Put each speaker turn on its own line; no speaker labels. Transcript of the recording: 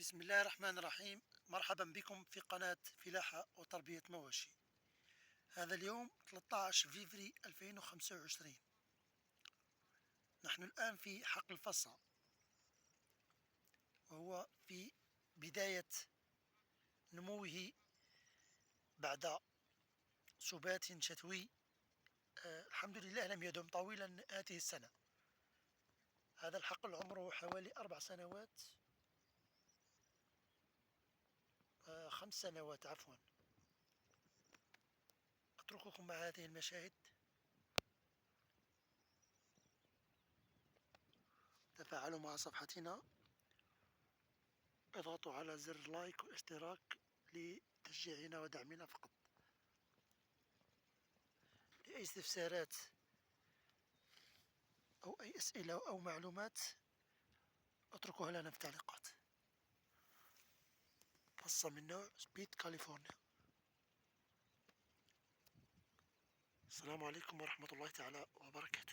بسم الله الرحمن الرحيم. مرحبا بكم في قناة فلاحة وتربية مواشي. هذا اليوم 13 فيفري 2025. نحن الآن في حقل الفصة، وهو في بداية نموه بعد سبات شتوي. الحمد لله لم يدم طويلا هذه السنة. هذا الحقل عمره حوالي 4 سنوات، 5 سنوات عفوا. أترككم مع هذه المشاهد. تفاعلوا مع صفحتنا، اضغطوا على زر لايك واشتراك لتشجيعنا ودعمنا فقط. لأي استفسارات أو أي أسئلة أو معلومات اتركوها لنا في التعليقات. فصة من نوع سبيت كاليفورنيا. السلام عليكم ورحمة الله تعالى وبركاته.